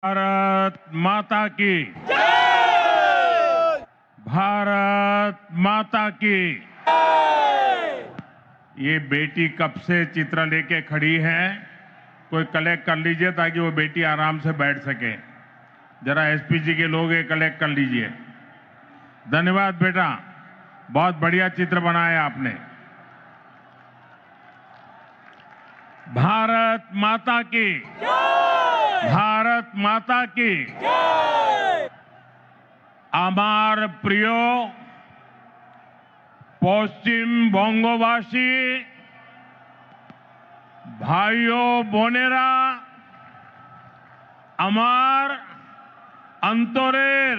भारत माता की भारत माता की। ये बेटी कब से चित्र लेके खड़ी है, कोई कलेक्ट कर लीजिए ताकि वो बेटी आराम से बैठ सके। जरा एसपीजी के लोग ये कलेक्ट कर लीजिए। धन्यवाद बेटा, बहुत बढ़िया चित्र बनाया आपने। भारत माता की, भारत माता की। আমার প্রিয় পশ্চিম বঙ্গবাসী ভাই ও বোনেরা, আমার অন্তরের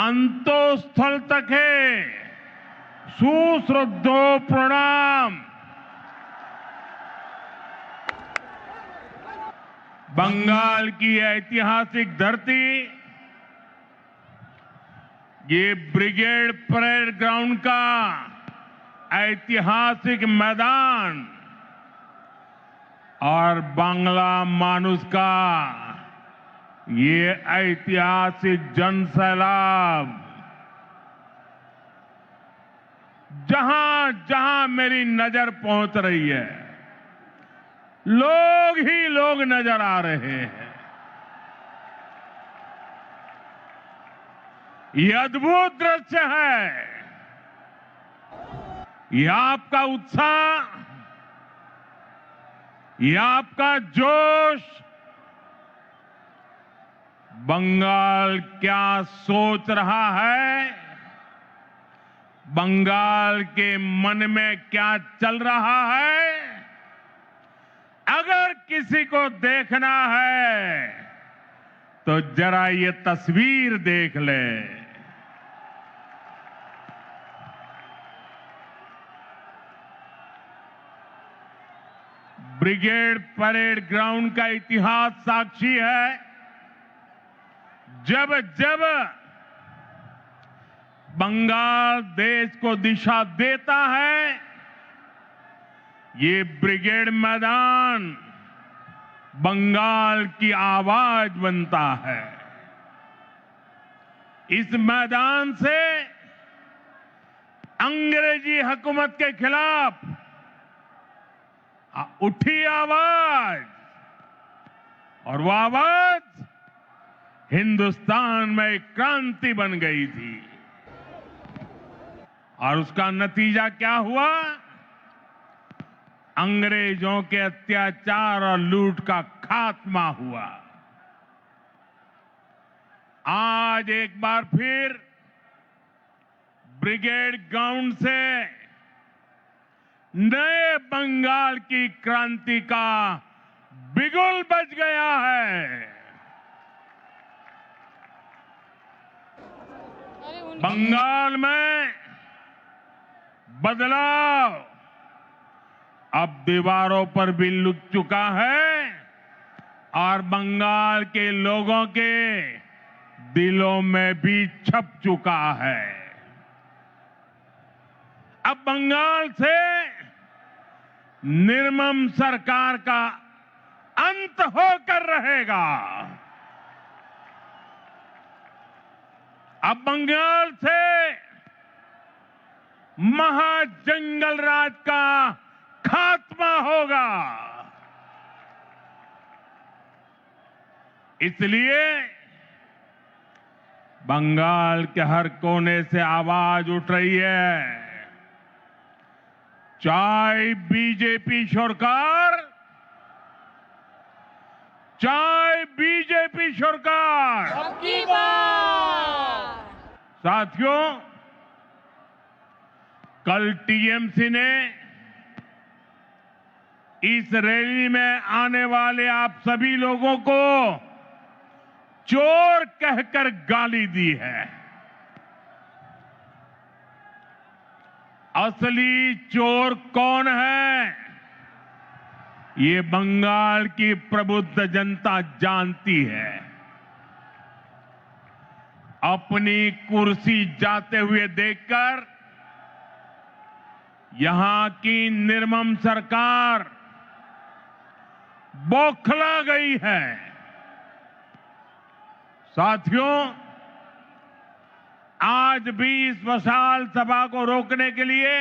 অন্তঃস্থল থেকে সুশ্রদ্ধ প্রণাম। बंगाल की ऐतिहासिक धरती, ये ब्रिगेड परेड ग्राउंड का ऐतिहासिक मैदान और बांग्ला मानुष का ये ऐतिहासिक जनसैलाब, जहां जहां मेरी नजर पहुंच रही है, लोग ही लोग नजर आ रहे हैं। ये अद्भुत दृश्य है। ये आपका उत्साह, ये आपका जोश, बंगाल क्या सोच रहा है, बंगाल के मन में क्या चल रहा है, अगर किसी को देखना है तो जरा ये तस्वीर देख ले। ब्रिगेड परेड ग्राउंड का इतिहास साक्षी है, जब जब बंगाल देश को दिशा देता है, ये ब्रिगेड मैदान बंगाल की आवाज बनता है। इस मैदान से अंग्रेजी हुकूमत के खिलाफ उठी आवाज, और वो आवाज हिंदुस्तान में एक क्रांति बन गई थी। और उसका नतीजा क्या हुआ? अंग्रेजों के अत्याचार और लूट का खात्मा हुआ। आज एक बार फिर ब्रिगेड ग्राउंड से नए बंगाल की क्रांति का बिगुल बज गया है। बंगाल में बदलाव अब दीवारों पर भी लुक चुका है और बंगाल के लोगों के दिलों में भी छप चुका है। अब बंगाल से निर्मम सरकार का अंत होकर रहेगा। अब बंगाल से महाजंगल राज का खात्मा होगा। इसलिए बंगाल के हर कोने से आवाज उठ रही है, चाहे बीजेपी सरकार, चाहे बीजेपी सरकार। साथियों, कल टीएमसी ने इस रैली में आने वाले आप सभी लोगों को चोर कहकर गाली दी है। असली चोर कौन है, ये बंगाल की प्रबुद्ध जनता जानती है। अपनी कुर्सी जाते हुए देखकर यहां की निर्मम सरकार बौखला गई है। साथियों, आज भी इस विशाल सभा को रोकने के लिए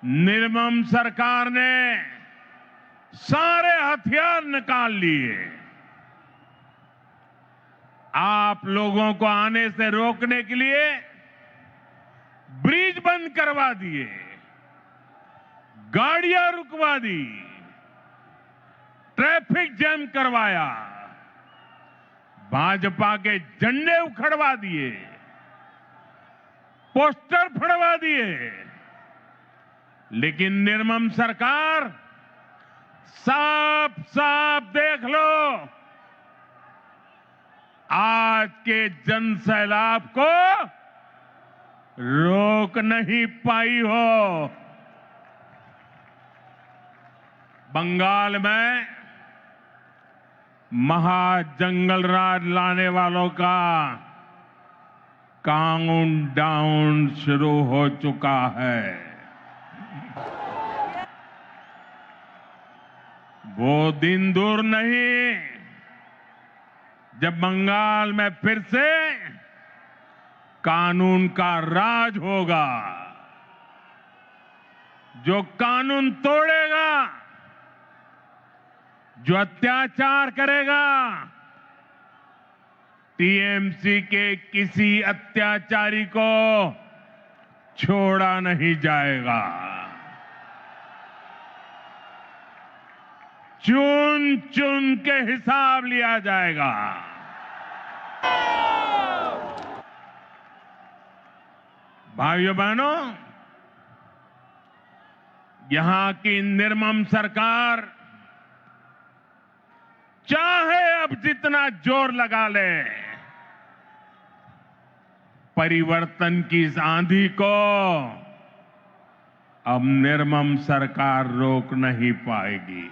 निर्मम सरकार ने सारे हथियार निकाल लिए। आप लोगों को आने से रोकने के लिए ब्रिज बंद करवा दिए, गाड़ियां रुकवा दी, ट्रैफिक जैम करवाया, भाजपा के झंडे उखड़वा दिए, पोस्टर फड़वा दिए। लेकिन निर्मम सरकार साफ साफ देख लो, आज के जनसैलाब को रोक नहीं पाई हो। बंगाल में महाजंगल राज लाने वालों का काउंटडाउन शुरू हो चुका है। वो दिन दूर नहीं जब बंगाल में फिर से कानून का राज होगा। जो कानून तोड़ेगा, जो अत्याचार करेगा, टीएमसी के किसी अत्याचारी को छोड़ा नहीं जाएगा। चुन चुन के हिसाब लिया जाएगा। भाइयों बहनों, यहां की निर्मम सरकार चाहे अब जितना जोर लगा ले, परिवर्तन की इस आंधी को अब निर्मम सरकार रोक नहीं पाएगी।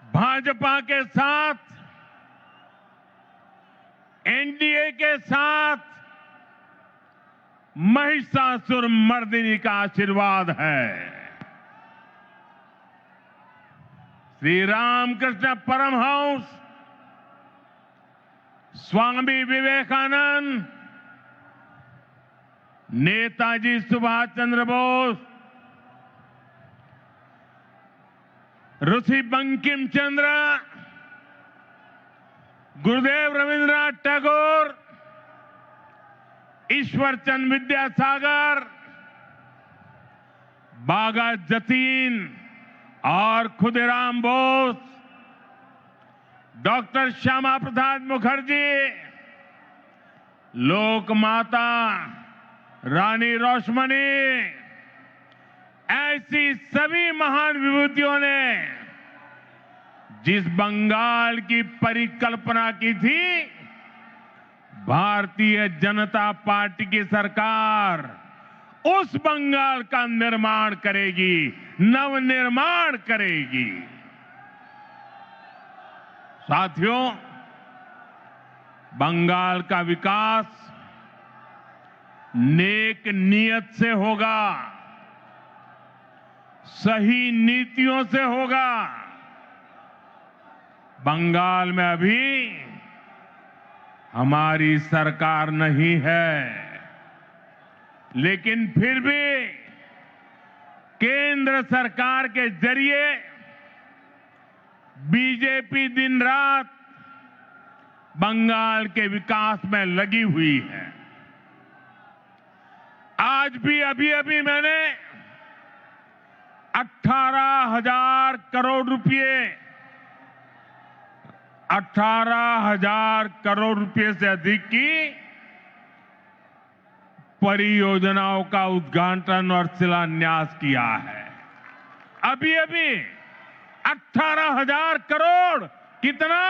भाजपा के साथ, एनडीए के साथ महिषासुर मर्दिनी का आशीर्वाद है। श्री रामकृष्ण परमहंस, स्वामी विवेकानंद, नेताजी सुभाष चंद्र बोस, ऋषि बंकिम चंद्र, गुरुदेव रविंद्रनाथ टैगोर, ईश्वर चंद्र विद्यासागर, बागा जतीन और खुदीराम बोस, डॉक्टर श्यामा प्रसाद मुखर्जी, लोक माता रानी रोशमनी, ऐसी सभी महान विभूतियों ने जिस बंगाल की परिकल्पना की थी, भारतीय जनता पार्टी की सरकार उस बंगाल का निर्माण करेगी, नवनिर्माण करेगी। साथियों, बंगाल का विकास नेक नियत से होगा, सही नीतियों से होगा। बंगाल में अभी हमारी सरकार नहीं है, लेकिन फिर भी केंद्र सरकार के जरिए बीजेपी दिन रात बंगाल के विकास में लगी हुई है। आज भी अभी मैंने 18,000 करोड़ रुपए 18,000 करोड़ रुपए से अधिक की परियोजनाओं का उद्घाटन और शिलान्यास किया है। अभी 18,000 करोड़ कितना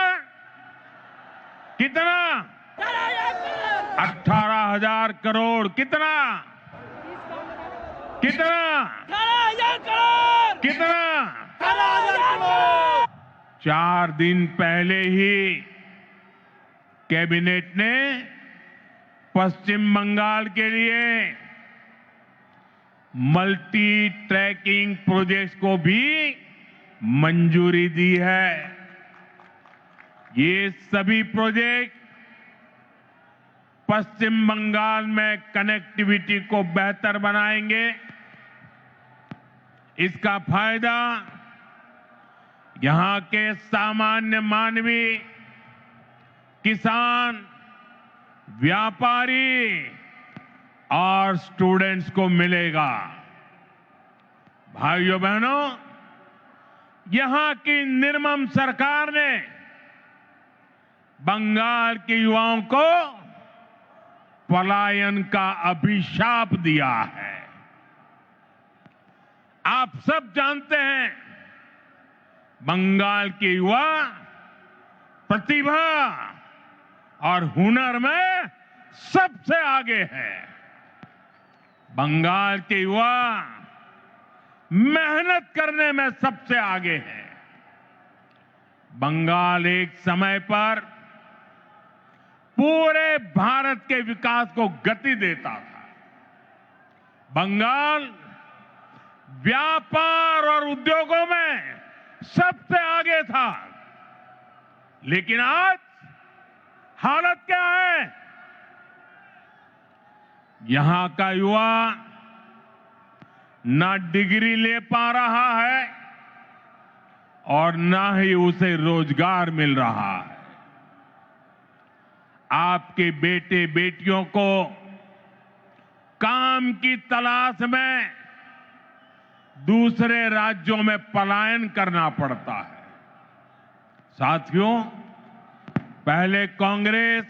18,000 करोड़ कितना 4 दिन पहले ही कैबिनेट ने पश्चिम बंगाल के लिए मल्टी ट्रैकिंग प्रोजेक्ट्स को भी मंजूरी दी है। ये सभी प्रोजेक्ट पश्चिम बंगाल में कनेक्टिविटी को बेहतर बनाएंगे। इसका फायदा यहां के सामान्य मानवी, किसान, व्यापारी और स्टूडेंट्स को मिलेगा। भाइयों बहनों, यहां की निर्मम सरकार ने बंगाल के युवाओं को पलायन का अभिशाप दिया है। आप सब जानते हैं, बंगाल के युवा प्रतिभा और हुनर में सबसे आगे है। बंगाल के युवा मेहनत करने में सबसे आगे है। बंगाल एक समय पर पूरे भारत के विकास को गति देता था। बंगाल व्यापार और उद्योगों में सबसे आगे था। लेकिन आज हालत क्या है? यहां का युवा ना डिग्री ले पा रहा है और ना ही उसे रोजगार मिल रहा है। आपके बेटे बेटियों को काम की तलाश में दूसरे राज्यों में पलायन करना पड़ता है। साथियों, पहले कांग्रेस,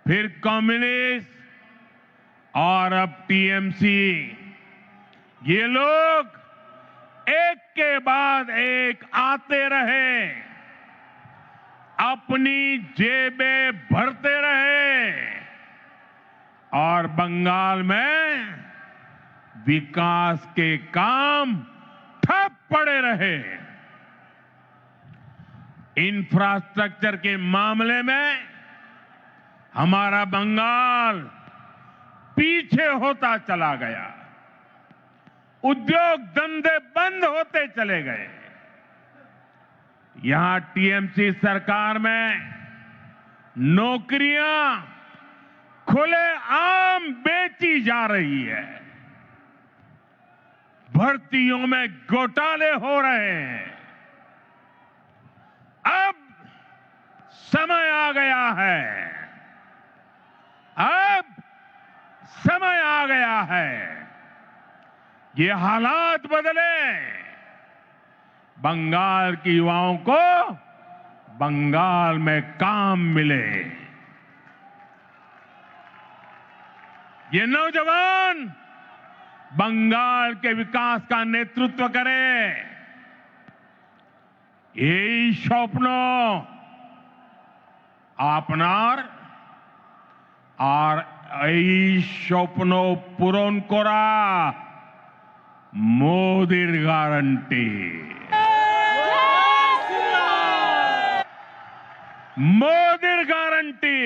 फिर कम्युनिस्ट और अब टीएमसी, ये लोग एक के बाद एक आते रहे, अपनी जेबें भरते रहे और बंगाल में विकास के काम ठप पड़े रहे। इंफ्रास्ट्रक्चर के मामले में हमारा बंगाल पीछे होता चला गया। उद्योग धंधे बंद होते चले गए। यहां टीएमसी सरकार में नौकरियां खुलेआम बेची जा रही है। भर्तियों में घोटाले हो रहे हैं। अब समय आ गया है, अब समय आ गया है, ये हालात बदले। बंगाल के युवाओं को बंगाल में काम मिले। ये नौजवान बंगाल के विकास का नेतृत्व करें। এই স্বপ্ন আপনার আর এই স্বপ্ন পূরণ করা মোদির গ্যারান্টি। मोदी गारंटी।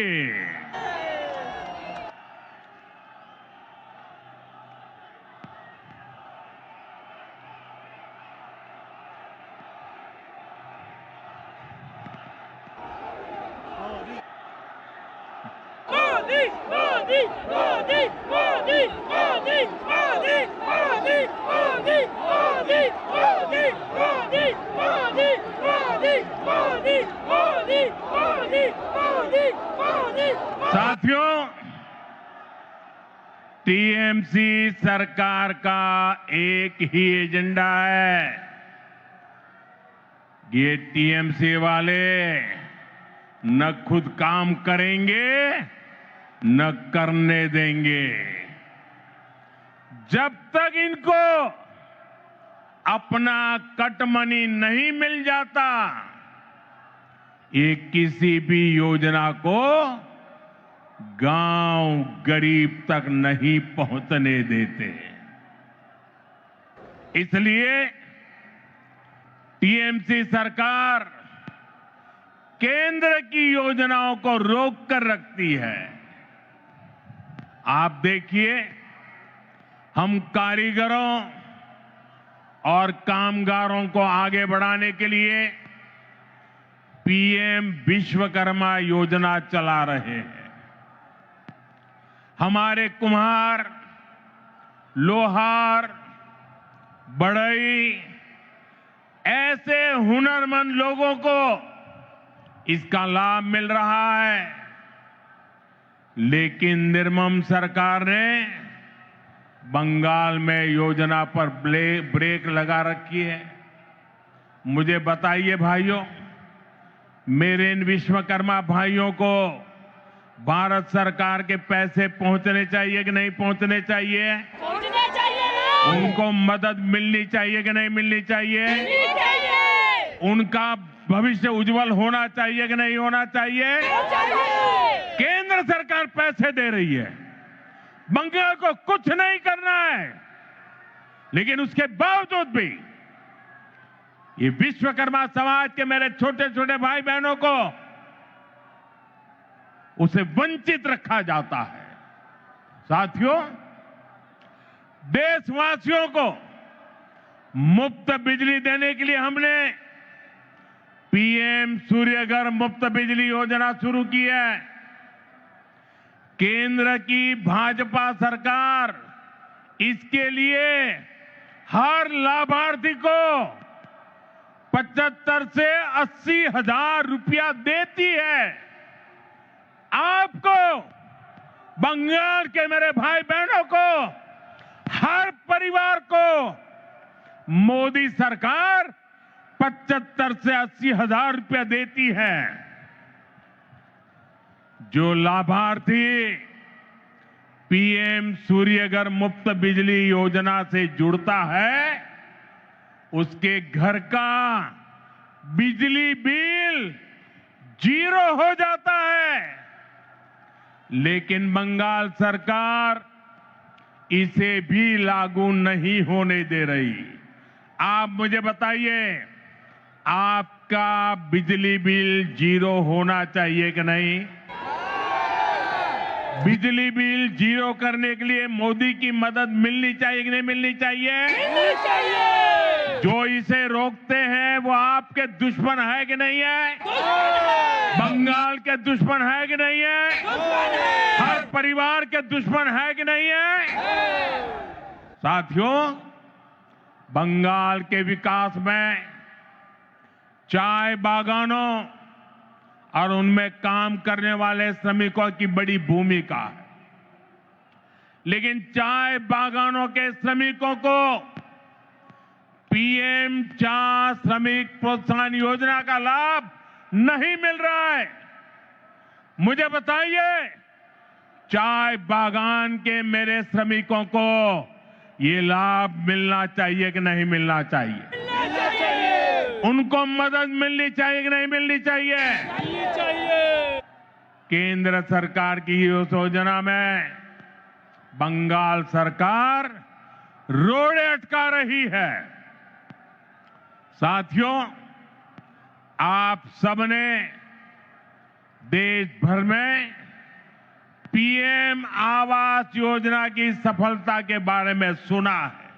साथियों, टीएमसी सरकार का एक ही एजेंडा है। ये टीएमसी वाले न खुद काम करेंगे न करने देंगे। जब तक इनको अपना कट मनी नहीं मिल जाता, ये किसी भी योजना को गांव गरीब तक नहीं पहुंचने देते। इसलिए टीएमसी सरकार केंद्र की योजनाओं को रोक कर रखती है। आप देखिए, हम कारीगरों और कामगारों को आगे बढ़ाने के लिए पीएम विश्वकर्मा योजना चला रहे हैं। हमारे कुम्हार, लोहार, बढ़ई, ऐसे हुनरमंद लोगों को इसका लाभ मिल रहा है। लेकिन निर्मम सरकार ने बंगाल में योजना पर ब्रेक लगा रखी है। मुझे बताइए भाइयों, मेरे इन विश्वकर्मा भाइयों को भारत सरकार के पैसे पहुंचने चाहिए कि नहीं पहुंचने चाहिए? पहुंचने चाहिए। उनको मदद मिलनी चाहिए कि नहीं मिलनी चाहिए? मिलनी चाहिए। उनका भविष्य उज्जवल होना चाहिए कि नहीं होना चाहिए? चाहिए। केंद्र सरकार पैसे दे रही है, बंगाल को कुछ नहीं करना है, लेकिन उसके बावजूद भी ये विश्वकर्मा समाज के मेरे छोटे छोटे भाई बहनों को उसे वंचित रखा जाता है। साथियों, देशवासियों को मुफ्त बिजली देने के लिए हमने पीएम सूर्यघर मुफ्त बिजली योजना शुरू की है। केंद्र की भाजपा सरकार इसके लिए हर लाभार्थी को 75 से 80 हजार रुपया देती है। आपको, बंगाल के मेरे भाई बहनों को, हर परिवार को मोदी सरकार 75 से 80 हजार रुपया देती है। जो लाभार्थी पीएम सूर्यघर मुफ्त बिजली योजना से जुड़ता है, उसके घर का बिजली बिल 0 हो जाता है। लेकिन बंगाल सरकार इसे भी लागू नहीं होने दे रही। आप मुझे बताइए, आपका बिजली बिल 0 होना चाहिए कि नहीं? बिजली बिल 0 करने के लिए मोदी की मदद मिलनी चाहिए कि नहीं मिलनी चाहिए? मिलनी चाहिए। जो इसे रोकते हैं वो आपके दुश्मन है कि नहीं है? बंगाल के दुश्मन है कि नहीं है? हर परिवार के दुश्मन है कि नहीं है? साथियों, बंगाल के विकास में चाय बागानों और उनमें काम करने वाले श्रमिकों की बड़ी भूमिका है। लेकिन चाय बागानों के श्रमिकों को पीएम चाय श्रमिक प्रोत्साहन योजना का लाभ नहीं मिल रहा है। मुझे बताइए, चाय बागान के मेरे श्रमिकों को ये लाभ मिलना चाहिए कि नहीं मिलना चाहिए? मिलना चाहिए। उनको मदद मिलनी चाहिए कि नहीं मिलनी चाहिए? मिलनी चाहिए। केंद्र सरकार की इस योजना में बंगाल सरकार रोड़े अटका रही है। साथियों, आप सबने देश भर में पीएम आवास योजना की सफलता के बारे में सुना है।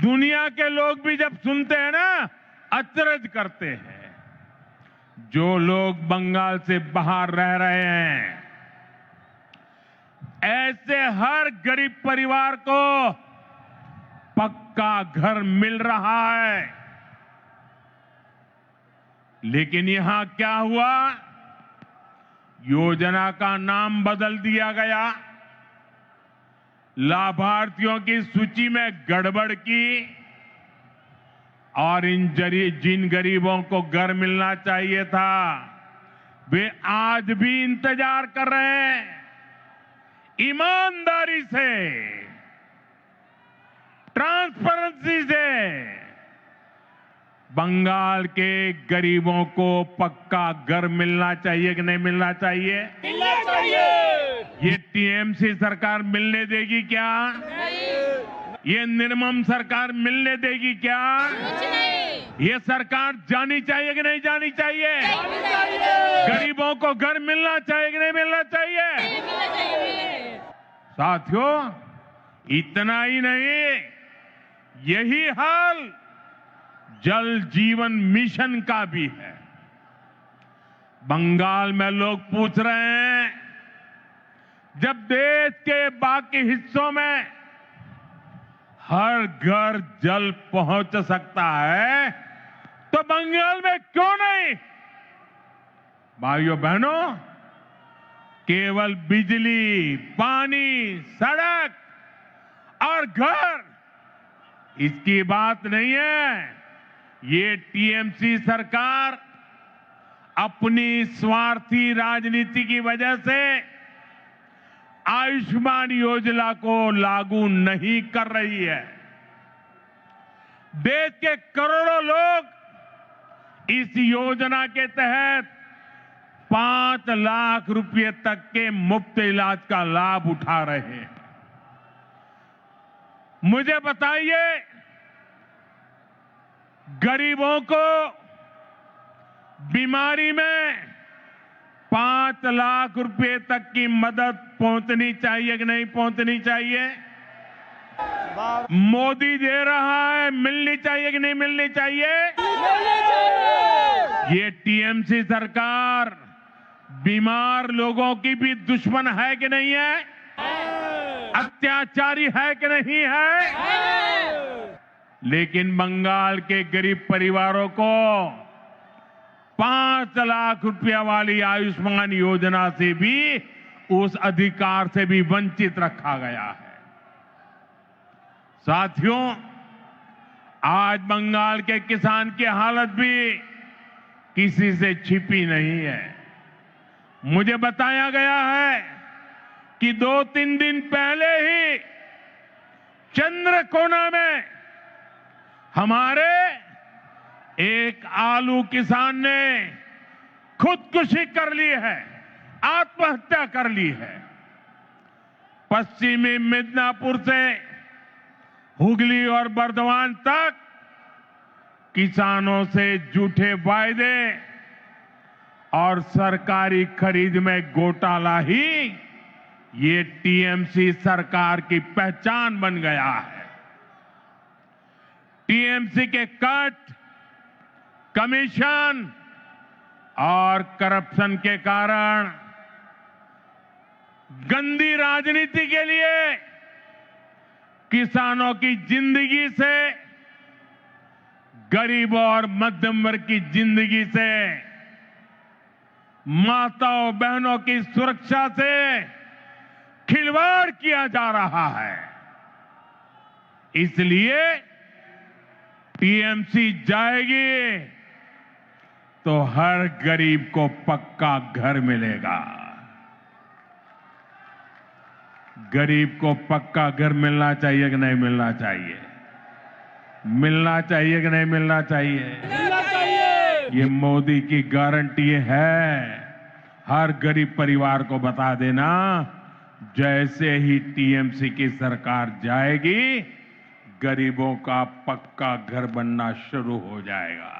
दुनिया के लोग भी जब सुनते हैं ना, अचरज करते हैं। जो लोग बंगाल से बाहर रह रहे हैं, ऐसे हर गरीब परिवार को पक्का घर मिल रहा है। लेकिन यहां क्या हुआ? योजना का नाम बदल दिया गया, लाभार्थियों की सूची में गड़बड़ की और जिन गरीबों को घर मिलना चाहिए था, वे आज भी इंतजार कर रहे हैं। ईमानदारी से, ट्रांसपेरेंसी से बंगाल के गरीबों को पक्का घर मिलना चाहिए कि नहीं मिलना चाहिए? मिलना चाहिए। ये टीएमसी सरकार मिलने देगी क्या? नहीं। ये निर्मम सरकार मिलने देगी क्या? कुछ नहीं। ये सरकार जानी चाहिए कि नहीं जानी चाहिए? मिलना चाहिए। गरीबों को घर मिलना चाहिए कि नहीं मिलना चाहिए? मिलना चाहिए। साथियों, इतना ही नहीं, यही हाल जल जीवन मिशन का भी है। बंगाल में लोग पूछ रहे हैं, जब देश के बाकी हिस्सों में हर घर जल पहुंच सकता है तो बंगाल में क्यों नहीं? भाइयों बहनों, केवल बिजली, पानी, सड़क और घर इसकी बात नहीं है। ये टीएमसी सरकार अपनी स्वार्थी राजनीति की वजह से आयुष्मान योजना को लागू नहीं कर रही है। देश के करोड़ों लोग इस योजना के तहत 5 लाख रुपए तक के मुफ्त इलाज का लाभ उठा रहे हैं। मुझे बताइए, गरीबों को बीमारी में 5 लाख रुपए तक की मदद पहुंचनी चाहिए कि नहीं पहुंचनी चाहिए? मोदी दे रहा है, मिलनी चाहिए कि नहीं मिलनी चाहिए? ये टीएमसी सरकार बीमार लोगों की भी दुश्मन है कि नहीं है? अत्याचारी है कि नहीं है? लेकिन बंगाल के गरीब परिवारों को 5 लाख रुपया वाली आयुष्मान योजना से भी, उस अधिकार से भी वंचित रखा गया है। साथियों, आज बंगाल के किसान की हालत भी किसी से छिपी नहीं है। मुझे बताया गया है कि 2-3 दिन पहले ही चंद्रकोना में हमारे एक आलू किसान ने खुदकुशी कर ली है, आत्महत्या कर ली है। पश्चिमी मिदनापुर से हुगली और बर्दवान तक किसानों से झूठे वायदे और सरकारी खरीद में घोटाला ही ये टीएमसी सरकार की पहचान बन गया है। टीएमसी के कट, कमीशन और करप्शन के कारण गंदी राजनीति के लिए किसानों की जिंदगी से, गरीबों और मध्यम वर्ग की जिंदगी से, माताओं बहनों की सुरक्षा से खिलवाड़ किया जा रहा है। इसलिए टीएमसी जाएगी तो हर गरीब को पक्का घर मिलेगा। गरीब को पक्का घर मिलना चाहिए कि नहीं मिलना चाहिए? मिलना चाहिए कि नहीं मिलना चाहिए? मिलना चाहिए। ये मोदी की गारंटी है। हर गरीब परिवार को बता देना, जैसे ही टीएमसी की सरकार जाएगी, गरीबों का पक्का घर बनना शुरू हो जाएगा।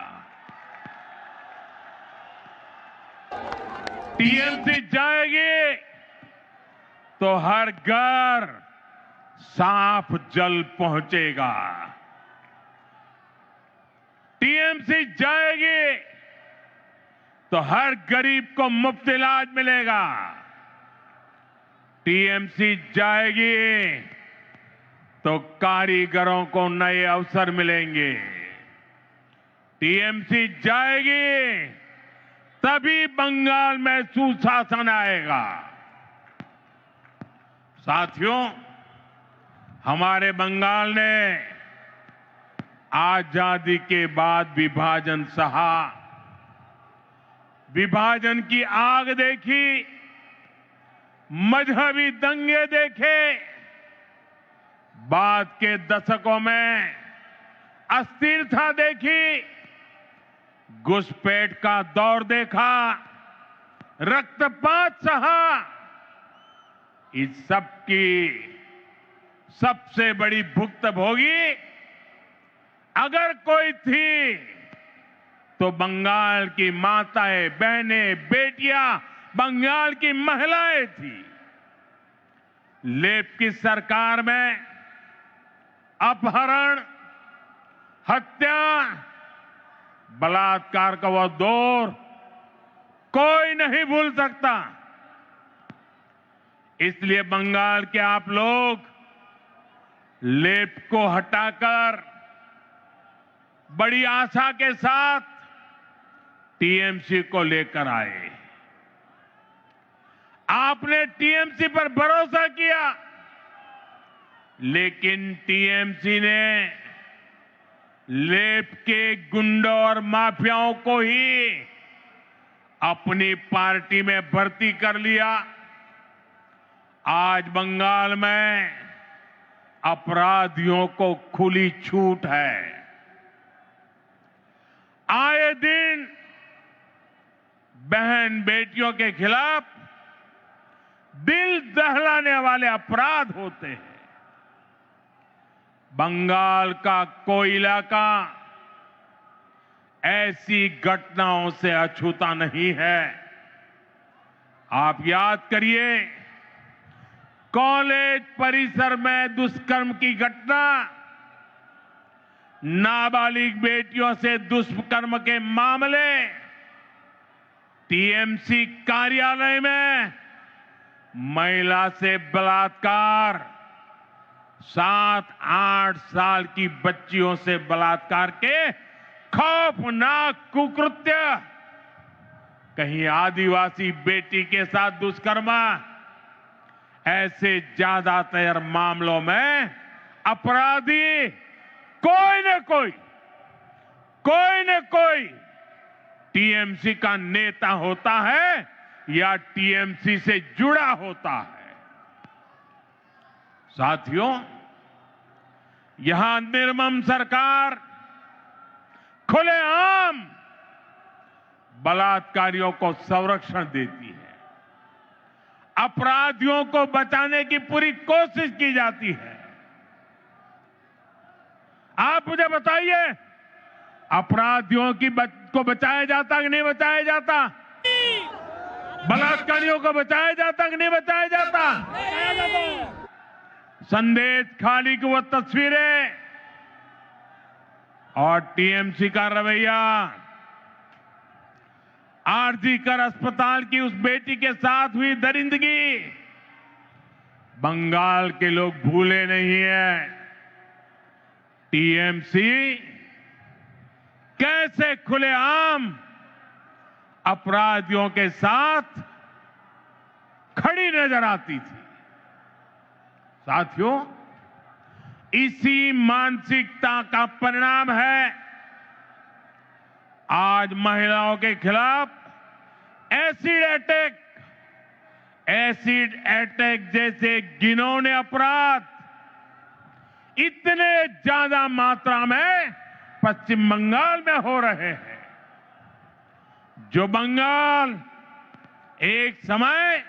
टीएमसी जाएगी तो हर घर साफ जल पहुंचेगा। टीएमसी जाएगी तो हर गरीब को मुफ्त इलाज मिलेगा। टीएमसी जाएगी तो कारीगरों को नए अवसर मिलेंगे। टीएमसी जाएगी तभी बंगाल में सुशासन आएगा। साथियों, हमारे बंगाल ने आजादी के बाद विभाजन सहा, विभाजन की आग देखी, मजहबी दंगे देखे, बाद के दशकों में अस्थिरता देखी, घुसपैठ का दौर देखा, रक्तपात सहा। इस सब की सबसे बड़ी भुक्तभोगी अगर कोई थी तो बंगाल की माताएं, बहनें, बेटियां, बंगाल की महिलाएं थी। लेप की सरकार में अपहरण, हत्या, बलात्कार का वो दौर कोई नहीं भूल सकता। इसलिए बंगाल के आप लोग लेप को हटाकर बड़ी आशा के साथ टीएमसी को लेकर आए। आपने टीएमसी पर भरोसा किया, लेकिन टीएमसी ने लेप के गुंडों और माफियाओं को ही अपनी पार्टी में भर्ती कर लिया। आज बंगाल में अपराधियों को खुली छूट है। आए दिन बहन बेटियों के खिलाफ दिल दहलाने वाले अपराध होते हैं। बंगाल का कोई इलाका ऐसी घटनाओं से अछूता नहीं है। आप याद करिए, कॉलेज परिसर में दुष्कर्म की घटना, नाबालिग बेटियों से दुष्कर्म के मामले, टीएमसी कार्यालय में महिला से बलात्कार, 7-8 साल की बच्चियों से बलात्कार के खौफनाक कुकृत्य, कहीं आदिवासी बेटी के साथ दुष्कर्म, ऐसे ज्यादातर मामलों में अपराधी कोई न कोई टीएमसी का नेता होता है या टीएमसी से जुड़ा होता है। साथियों, यहां निर्मम सरकार खुलेआम बलात्कारियों को संरक्षण देती है। अपराधियों को बचाने की पूरी कोशिश की जाती है। आप मुझे बताइए, अपराधियों को बचाया जाता कि नहीं बचाया जाता? बलात्कारियों को बचाया जाता कि नहीं बचाया जाता? संदेश खाली की वो तस्वीरें और टीएमसी का रवैया, आरजीकर अस्पताल की उस बेटी के साथ हुई दरिंदगी, बंगाल के लोग भूले नहीं हैं। टीएमसी कैसे खुलेआम अपराधियों के साथ खड़ी नजर आती थी। साथियों, इसी मानसिकता का परिणाम है आज महिलाओं के खिलाफ एसिड अटैक जैसे घिनौने अपराध इतने ज्यादा मात्रा में पश्चिम बंगाल में हो रहे हैं। जो बंगाल एक समय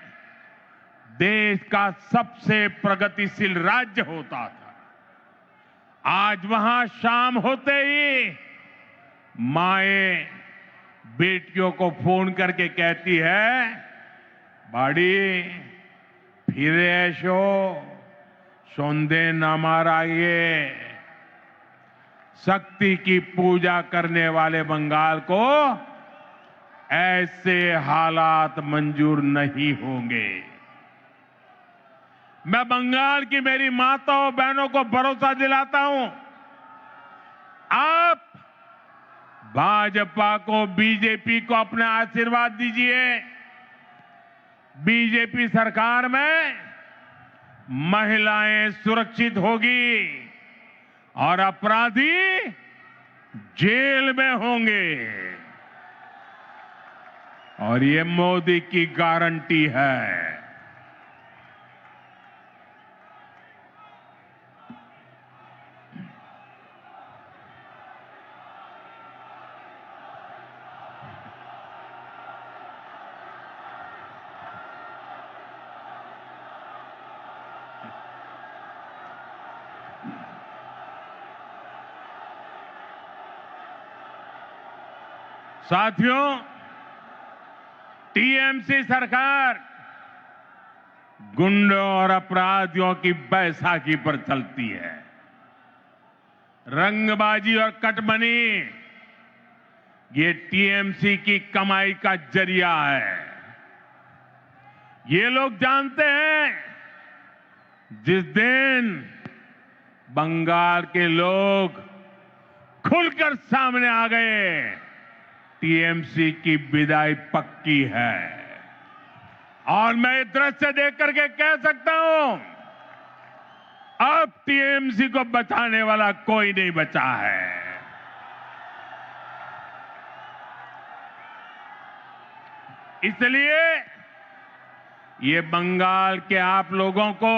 देश का सबसे प्रगतिशील राज्य होता था, आज वहां शाम होते ही माएं बेटियों को फोन करके कहती है, बाड़ी फिर ऐशो सौंदे न माराइए। शक्ति की पूजा करने वाले बंगाल को ऐसे हालात मंजूर नहीं होंगे। मैं बंगाल की मेरी माताओं बहनों को भरोसा दिलाता हूं, आप भाजपा को, बीजेपी को अपना आशीर्वाद दीजिए। बीजेपी सरकार में महिलाएं सुरक्षित होगी और अपराधी जेल में होंगे, और ये मोदी की गारंटी है। साथियों, टीएमसी सरकार गुंडों और अपराधियों की बैसाखी पर चलती है। रंगबाजी और कटमनी ये टीएमसी की कमाई का जरिया है। ये लोग जानते हैं, जिस दिन बंगाल के लोग खुलकर सामने आ गए, टीएमसी की विदाई पक्की है। और मैं ये दृश्य देख करके कह सकता हूं, अब टीएमसी को बचाने वाला कोई नहीं बचा है। इसलिए ये बंगाल के आप लोगों को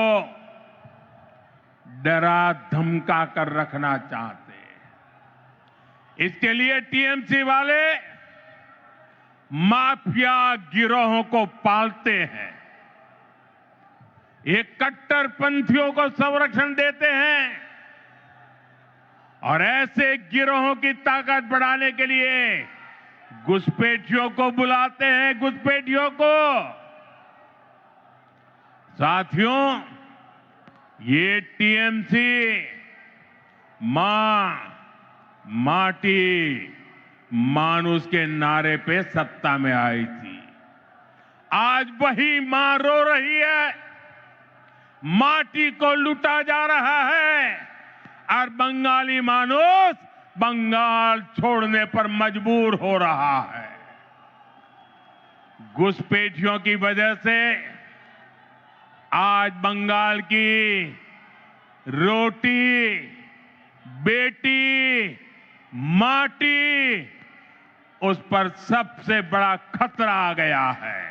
डरा धमका कर रखना चाहते हैं। इसके लिए टीएमसी वाले माफिया गिरोहों को पालते हैं, ये कट्टरपंथियों को संरक्षण देते हैं और ऐसे गिरोहों की ताकत बढ़ाने के लिए घुसपैठियों को बुलाते हैं, घुसपैठियों को। साथियों, ये टीएमसी मां माटी मानुष के नारे पे सत्ता में आई थी। आज वही मां रो रही है, माटी को लूटा जा रहा है और बंगाली मानुष बंगाल छोड़ने पर मजबूर हो रहा है। घुसपैठियों की वजह से आज बंगाल की रोटी, बेटी, माटी, उस पर सबसे बड़ा खतरा आ गया है।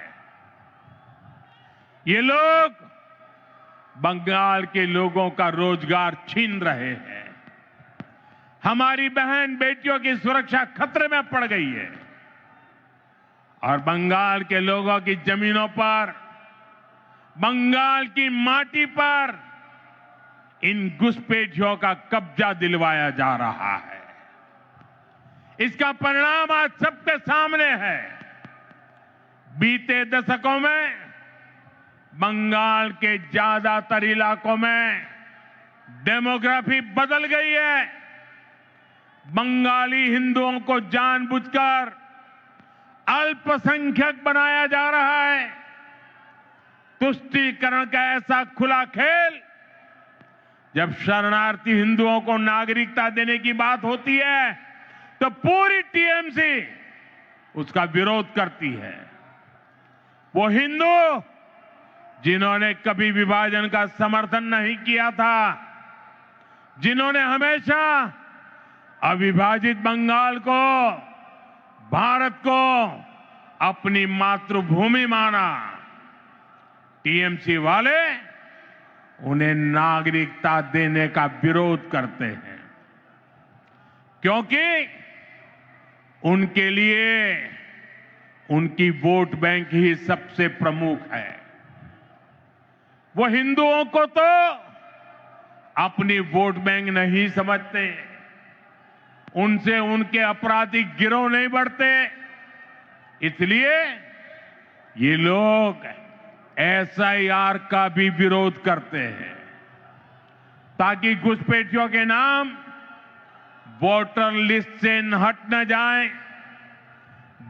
ये लोग बंगाल के लोगों का रोजगार छीन रहे हैं। हमारी बहन बेटियों की सुरक्षा खतरे में पड़ गई है और बंगाल के लोगों की जमीनों पर, बंगाल की माटी पर इन घुसपैठियों का कब्जा दिलवाया जा रहा है। इसका परिणाम आज सबके सामने है। बीते दशकों में बंगाल के ज्यादातर इलाकों में डेमोग्राफी बदल गई है। बंगाली हिंदुओं को जानबूझकर अल्पसंख्यक बनाया जा रहा है। तुष्टीकरण का ऐसा खुला खेल, जब शरणार्थी हिंदुओं को नागरिकता देने की बात होती है तो पूरी टीएमसी उसका विरोध करती है। वो हिंदू जिन्होंने कभी विभाजन का समर्थन नहीं किया था, जिन्होंने हमेशा अविभाजित बंगाल को, भारत को अपनी मातृभूमि माना, टीएमसी वाले उन्हें नागरिकता देने का विरोध करते हैं, क्योंकि उनके लिए उनकी वोट बैंक ही सबसे प्रमुख है। वो हिंदुओं को तो अपनी वोट बैंक नहीं समझते, उनसे उनके आपराधिक गिरोह नहीं बढ़ते। इसलिए ये लोग एसआईआर का भी विरोध करते हैं, ताकि घुसपैठियों के नाम वोटर लिस्ट से हट न जाए,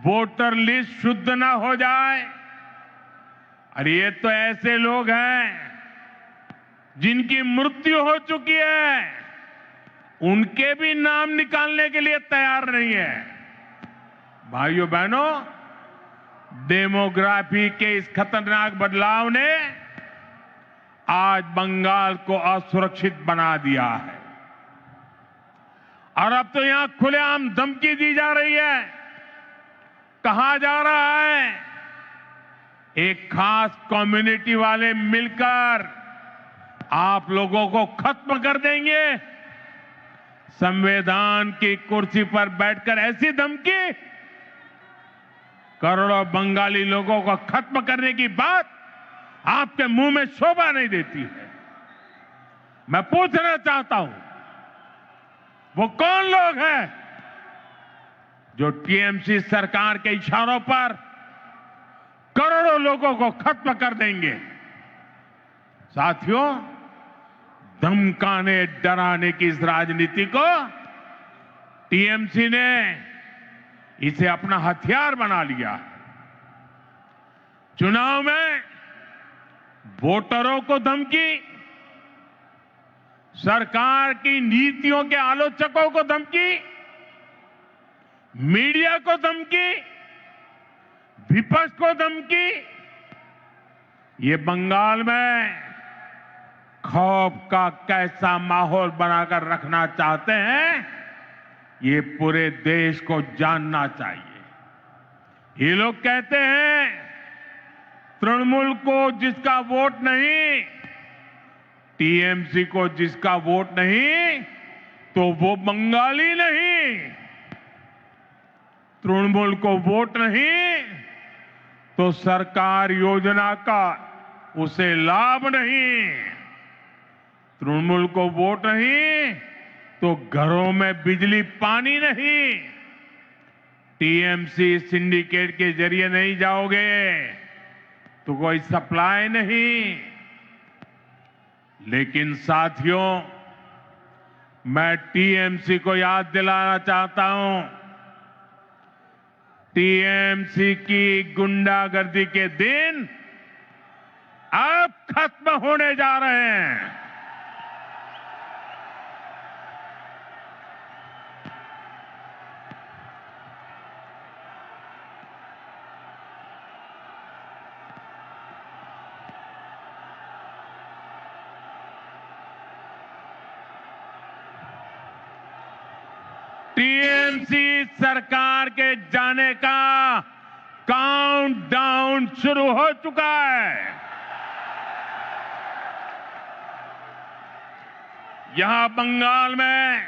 वोटर लिस्ट शुद्ध न हो जाए। और ये तो ऐसे लोग हैं जिनकी मृत्यु हो चुकी है, उनके भी नाम निकालने के लिए तैयार नहीं है। भाइयों बहनों, डेमोग्राफी के इस खतरनाक बदलाव ने आज बंगाल को असुरक्षित बना दिया है और अब तो यहां खुलेआम धमकी दी जा रही है। कहा जा रहा है एक खास कम्युनिटी वाले मिलकर आप लोगों को खत्म कर देंगे। संविधान की कुर्सी पर बैठकर ऐसी धमकी, करोड़ों बंगाली लोगों को खत्म करने की बात आपके मुंह में शोभा नहीं देती है। मैं पूछना चाहता हूं, वो कौन लोग हैं जो टीएमसी सरकार के इशारों पर करोड़ों लोगों को खत्म कर देंगे? साथियों, धमकाने डराने की इस राजनीति को टीएमसी ने इसे अपना हथियार बना लिया। चुनाव में वोटरों को धमकी, सरकार की नीतियों के आलोचकों को धमकी, मीडिया को धमकी, विपक्ष को धमकी। ये बंगाल में खौफ का कैसा माहौल बनाकर रखना चाहते हैं, ये पूरे देश को जानना चाहिए। ये लोग कहते हैं तृणमूल को जिसका वोट नहीं, टीएमसी को जिसका वोट नहीं, तो वो बंगाली नहीं। तृणमूल को वोट नहीं तो सरकार योजना का उसे लाभ नहीं। तृणमूल को वोट नहीं तो घरों में बिजली पानी नहीं। टीएमसी सिंडिकेट के जरिए नहीं जाओगे तो कोई सप्लाई नहीं। लेकिन साथियों, मैं टीएमसी को याद दिलाना चाहता हूं, टीएमसी की गुंडागर्दी के दिन अब खत्म होने जा रहे हैं। टीएमसी सरकार के जाने का काउंटडाउन शुरू हो चुका है। यहां बंगाल में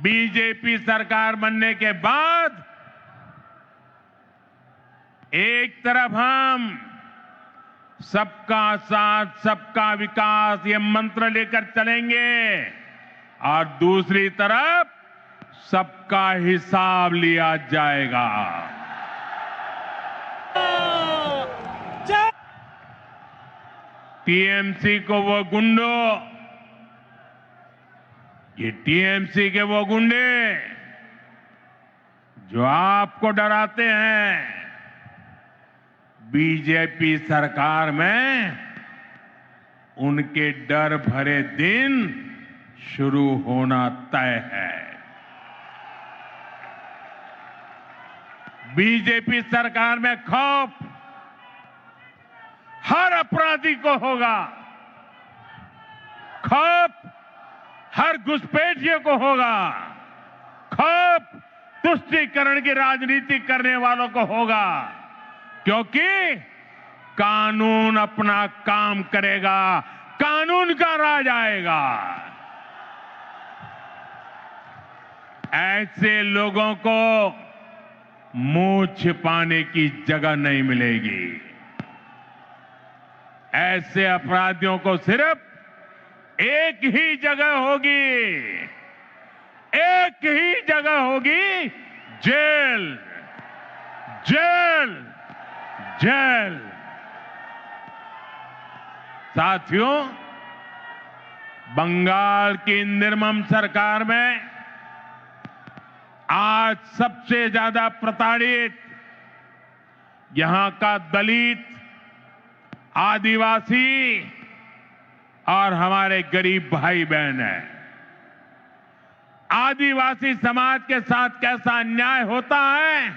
बीजेपी सरकार बनने के बाद एक तरफ हम सबका साथ सबका विकास ये मंत्र लेकर चलेंगे और दूसरी तरफ सबका हिसाब लिया जाएगा। टीएमसी को वो गुंडों, ये टीएमसी के वो गुंडे जो आपको डराते हैं, बीजेपी सरकार में उनके डर भरे दिन शुरू होना तय है। बीजेपी सरकार में खौफ हर अपराधी को होगा, खौफ हर घुसपैठिए को होगा, खौफ तुष्टीकरण की राजनीति करने वालों को होगा, क्योंकि कानून अपना काम करेगा, कानून का राज आएगा। ऐसे लोगों को मुंह छिपाने की जगह नहीं मिलेगी। ऐसे अपराधियों को सिर्फ एक ही जगह होगी, एक ही जगह होगी, जेल, जेल, जेल। साथियों, बंगाल की निर्मम सरकार में आज सबसे ज्यादा प्रताड़ित यहां का दलित, आदिवासी और हमारे गरीब भाई बहन हैं। आदिवासी समाज के साथ कैसा अन्याय होता है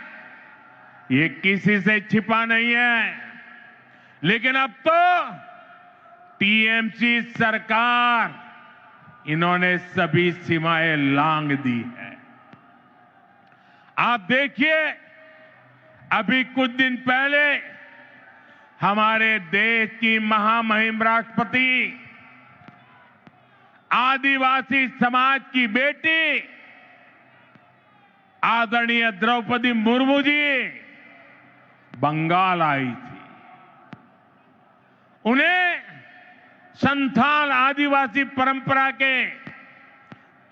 ये किसी से छिपा नहीं है, लेकिन अब तो टीएमसी सरकार इन्होंने सभी सीमाएं लांघ दी है। आप देखिए, अभी कुछ दिन पहले हमारे देश की महामहिम राष्ट्रपति, आदिवासी समाज की बेटी आदरणीय द्रौपदी मुर्मू जी बंगाल आई थी। उन्हें संथाल आदिवासी परंपरा के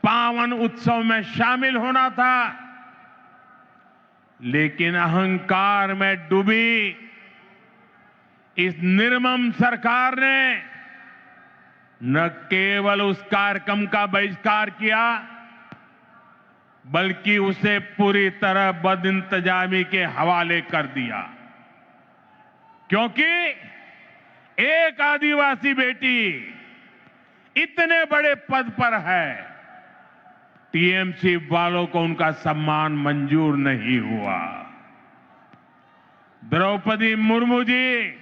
पावन उत्सव में शामिल होना था, लेकिन अहंकार में डूबी इस निर्मम सरकार ने न केवल उस कार्यक्रम का बहिष्कार किया, बल्कि उसे पूरी तरह बदइंतजामी के हवाले कर दिया, क्योंकि एक आदिवासी बेटी इतने बड़े पद पर है, टीएमसी वालों को उनका सम्मान मंजूर नहीं हुआ। द्रौपदी मुर्मू जी,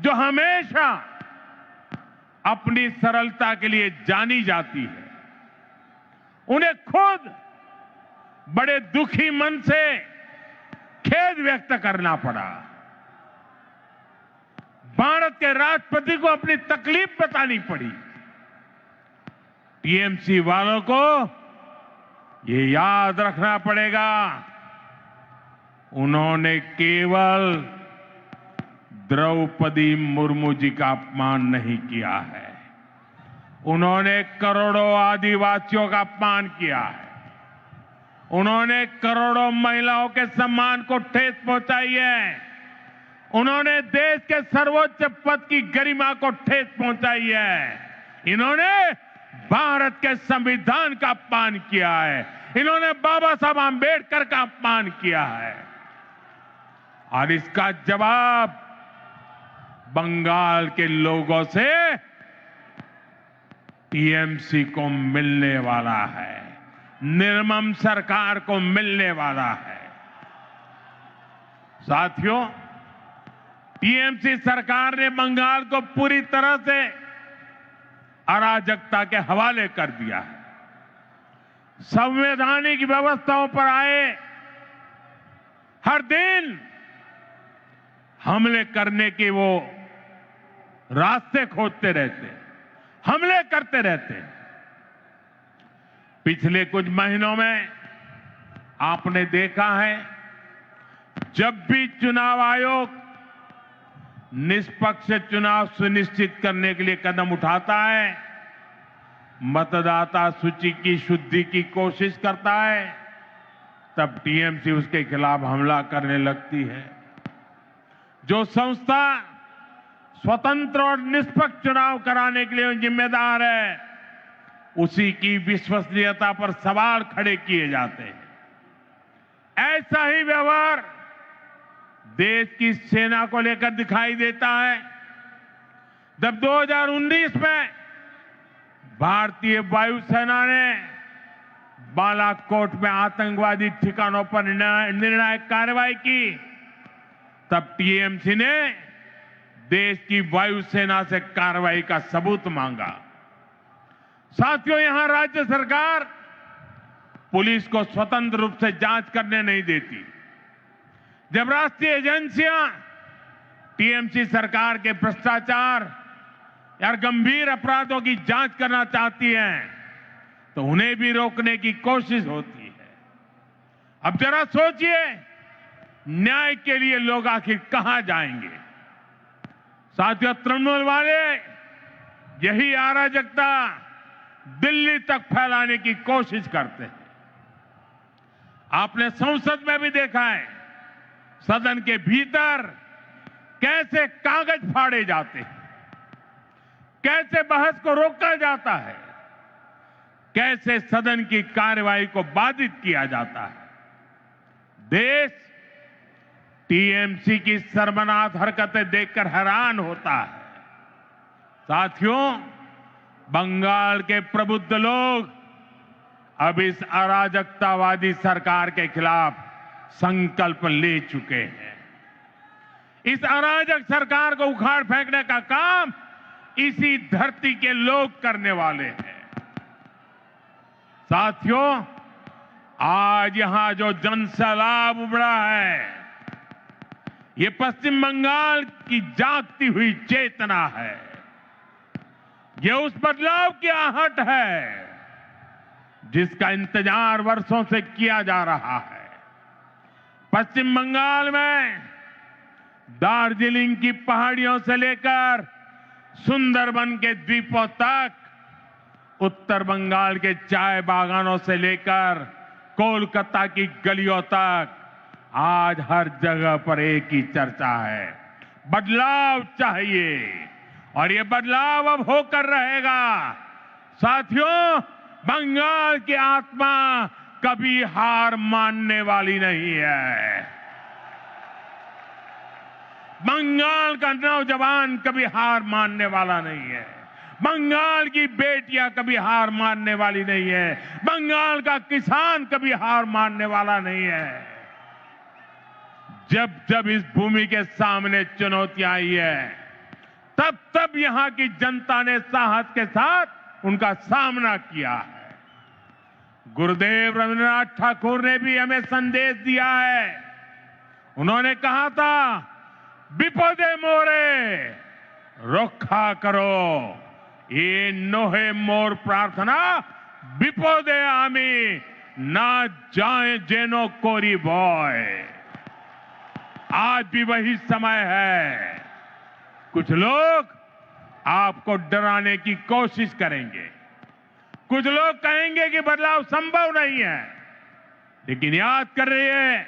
जो हमेशा अपनी सरलता के लिए जानी जाती है, उन्हें खुद बड़े दुखी मन से खेद व्यक्त करना पड़ा। भारत के राष्ट्रपति को अपनी तकलीफ बतानी पड़ी। टीएमसी वालों को ये याद रखना पड़ेगा, उन्होंने केवल द्रौपदी मुर्मू जी का अपमान नहीं किया है, उन्होंने करोड़ों आदिवासियों का अपमान किया है, उन्होंने करोड़ों महिलाओं के सम्मान को ठेस पहुंचाई है, उन्होंने देश के सर्वोच्च पद की गरिमा को ठेस पहुंचाई है, इन्होंने भारत के संविधान का अपमान किया है, इन्होंने बाबा साहब आंबेडकर का अपमान किया है। और इसका जवाब बंगाल के लोगों से टीएमसी को मिलने वाला है, निर्मम सरकार को मिलने वाला है। साथियों, टीएमसी सरकार ने बंगाल को पूरी तरह से अराजकता के हवाले कर दिया है। संवैधानिक व्यवस्थाओं पर आए हर दिन हमले करने के वो रास्ते खोजते रहते, हमले करते रहते। पिछले कुछ महीनों में आपने देखा है, जब भी चुनाव आयोग निष्पक्ष चुनाव सुनिश्चित करने के लिए कदम उठाता है, मतदाता सूची की शुद्धि की कोशिश करता है, तब टीएमसी उसके खिलाफ हमला करने लगती है। जो संस्था स्वतंत्र और निष्पक्ष चुनाव कराने के लिए जिम्मेदार है, उसी की विश्वसनीयता पर सवाल खड़े किए जाते हैं। ऐसा ही व्यवहार देश की सेना को लेकर दिखाई देता है। जब 2019 में भारतीय वायुसेना ने बालाकोट में आतंकवादी ठिकानों पर निर्णायक कार्रवाई की, तब टीएमसी ने देश की वायुसेना से कार्रवाई का सबूत मांगा। साथियों, यहां राज्य सरकार पुलिस को स्वतंत्र रूप से जांच करने नहीं देती। जब राष्ट्रीय एजेंसियां टीएमसी सरकार के भ्रष्टाचार या गंभीर अपराधों की जांच करना चाहती हैं, तो उन्हें भी रोकने की कोशिश होती है। अब जरा सोचिए, न्याय के लिए लोग आखिर कहां जाएंगे? साथियों, तृणमूल वाले यही अराजकता दिल्ली तक फैलाने की कोशिश करते हैं। आपने संसद में भी देखा है, सदन के भीतर कैसे कागज फाड़े जाते हैं, कैसे बहस को रोका जाता है, कैसे सदन की कार्यवाही को बाधित किया जाता है। देश टीएमसी की शर्मनाक हरकतें देखकर हैरान होता है। साथियों, बंगाल के प्रबुद्ध लोग अब इस अराजकतावादी सरकार के खिलाफ संकल्प ले चुके हैं। इस अराजक सरकार को उखाड़ फेंकने का काम इसी धरती के लोग करने वाले हैं। साथियों, आज यहां जो जनसैलाब उमड़ा है, ये पश्चिम बंगाल की जागती हुई चेतना है। ये उस बदलाव की आहट है जिसका इंतजार वर्षों से किया जा रहा है। पश्चिम बंगाल में दार्जिलिंग की पहाड़ियों से लेकर सुंदरबन के द्वीपों तक, उत्तर बंगाल के चाय बागानों से लेकर कोलकाता की गलियों तक, आज हर जगह पर एक ही चर्चा है, बदलाव चाहिए। और ये बदलाव अब होकर रहेगा। साथियों, बंगाल की आत्मा कभी हार मानने वाली नहीं है। बंगाल का नौजवान कभी हार मानने वाला नहीं है। बंगाल की बेटियां कभी हार मानने वाली नहीं है। बंगाल का किसान कभी हार मानने वाला नहीं है। जब जब इस भूमि के सामने चुनौतियां आई है, तब तब यहां की जनता ने साहस के साथ उनका सामना किया है। गुरुदेव रविन्द्रनाथ ठाकुर ने भी हमें संदेश दिया है। उन्होंने कहा था, विपदे मोरे रक्षा करो, ये नोहे मोर प्रार्थना विपदे आमी ना जाए जेनो कोरी बॉय। आज भी वही समय है। कुछ लोग आपको डराने की कोशिश करेंगे, कुछ लोग कहेंगे कि बदलाव संभव नहीं है, लेकिन याद कर रहिए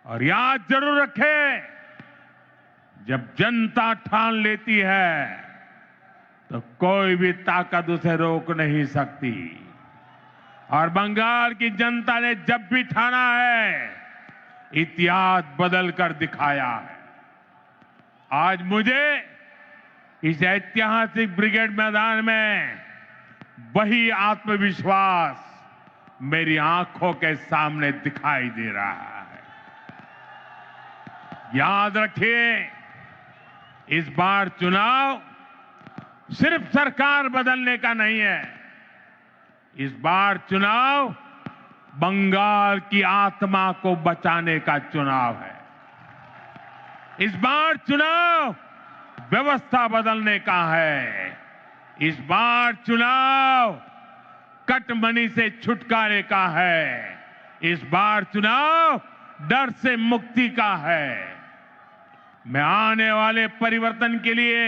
और याद जरूर रखें, जब जनता ठान लेती है तो कोई भी ताकत उसे रोक नहीं सकती। और बंगाल की जनता ने जब भी ठाना है, इतिहास बदल कर दिखाया है। आज मुझे इस ऐतिहासिक ब्रिगेड मैदान में वही आत्मविश्वास मेरी आंखों के सामने दिखाई दे रहा है। याद रखिए, इस बार चुनाव सिर्फ सरकार बदलने का नहीं है। इस बार चुनाव बंगाल की आत्मा को बचाने का चुनाव है। इस बार चुनाव व्यवस्था बदलने का है। इस बार चुनाव कटमनी से छुटकारे का है। इस बार चुनाव डर से मुक्ति का है। मैं आने वाले परिवर्तन के लिए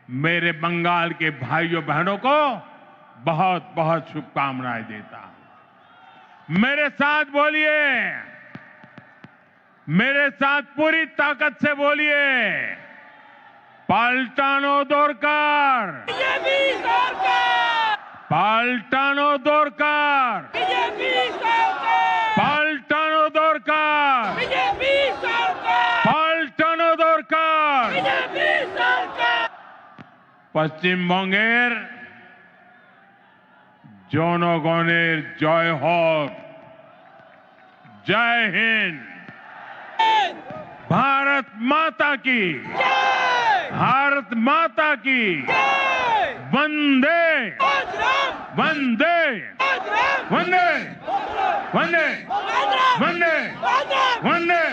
मेरे बंगाल के भाइयों बहनों को बहुत बहुत शुभकामनाएं देता हूं। मेरे साथ बोलिए, मेरे साथ पूरी ताकत से बोलिए, पाल्टानो दोरकार, बीजेपी सरकार, पाल्टानो दोरकार, बीजेपी सरकार, पाल्टानो दोरकार, बीजेपी सरकार, पाल्टानो दोरकार। बीजेपी सरकार। পশ্চিমবঙ্গের জনগণের জয় হোক। जय हिंद। भारत माता की, भारत माता की। वंदे वंदे वंदे वंदे वंदे वंदे